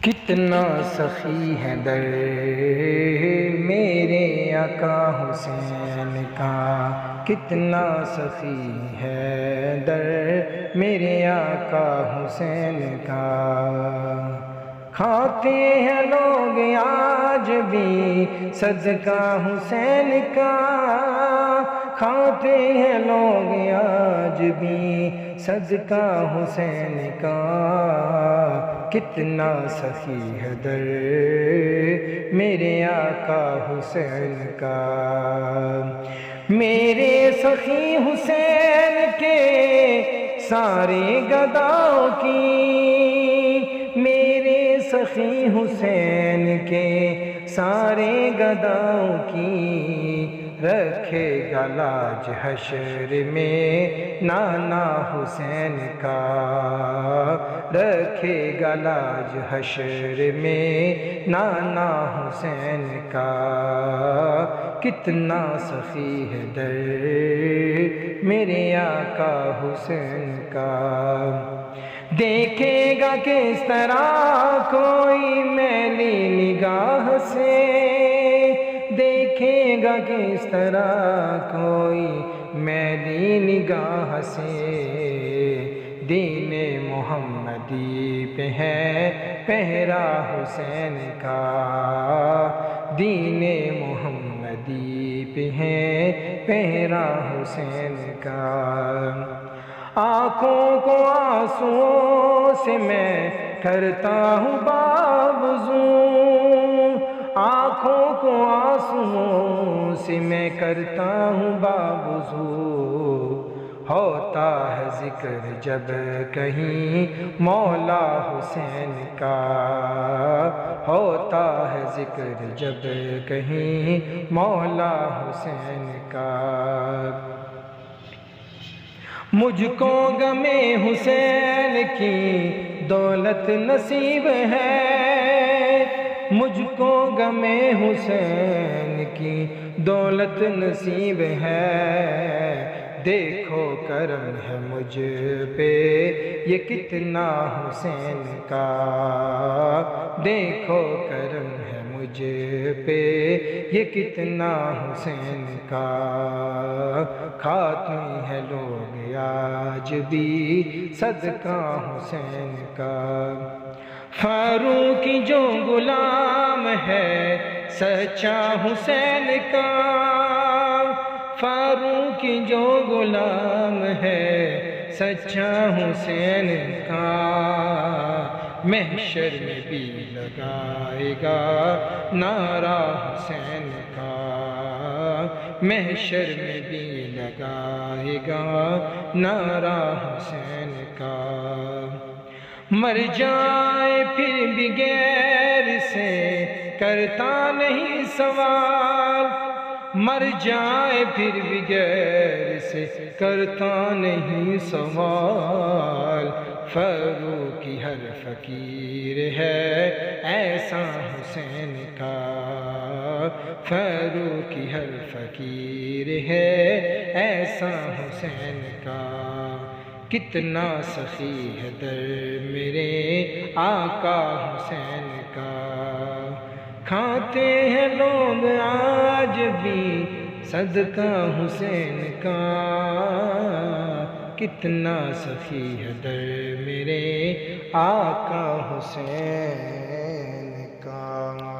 کتنا سخی ہے در میرے آقا حسین کا، کتنا سخی ہے در میرے آقا حسین کا۔ کھاتے ہیں لوگ آج بھی صدقہ حسین کا، کھاتے ہیں لوگ آج بھی صدقہ حسین کا۔ کتنا سخی ہے در میرے آقا حسین کا۔ میرے سخی حسین کے سارے گداؤں کی، میرے سخی حسین کے سارے گداؤں کی، رکھے گا لاج حشر میں نانا حسین کا، رکھے گا لاج حشر میں نانا حسین کا۔ کتنا سخی ہے در میرے آقا حسین کا۔ دیکھے گا کس طرح کوئی میلی نگاہ سے، دیکھے گا کس طرح کوئی میلی نگاہ سے، دین محمدی پہ ہے پہرا حسین کا، دین محمدی پہ ہے پہرا حسین کا۔ آنکھوں کو آنسوؤں سے میں کرتا ہوں بابزوں، آنکھوں کو آنسوؤں سے میں کرتا ہوں بابزوں، ہوتا ہے ذکر جب کہیں مولا حسین کا، ہوتا ہے ذکر جب کہیں مولا حسین کا۔ مجھ کو غم حسین کی دولت نصیب ہے، مجھ کو غم حسین کی دولت نصیب ہے، دیکھو کرم ہے مجھ پہ یہ کتنا حسین کا، دیکھو کرم ہے مجھ پہ یہ کتنا حسین کا۔ کھاتے ہیں لوگ آج بھی صدقہ حسین کا۔ فاروق جو غلام ہے سچا حسین کا، فاروق جو غلام ہے سچا حسین کا، محشر میں بھی لگائے گا نعرہ حسین کا، محشر میں بھی لگائے گا نعرہ حسین کا۔ مر جائے پھر بھی غیر سے کرتا نہیں سوال، مر جائے پھر بھی غیر سے کرتا نہیں سوال، فاروق ہر فقیر ہے ایسا حسین کا، فاروق ہر فقیر ہے ایسا حسین کا۔ کتنا سخی ہے در میرے آقا حسین کا، کھاتے ہیں لوگ آج بھی صدقہ حسین کا، کتنا سخی ہے در میرے آقا حسین کا۔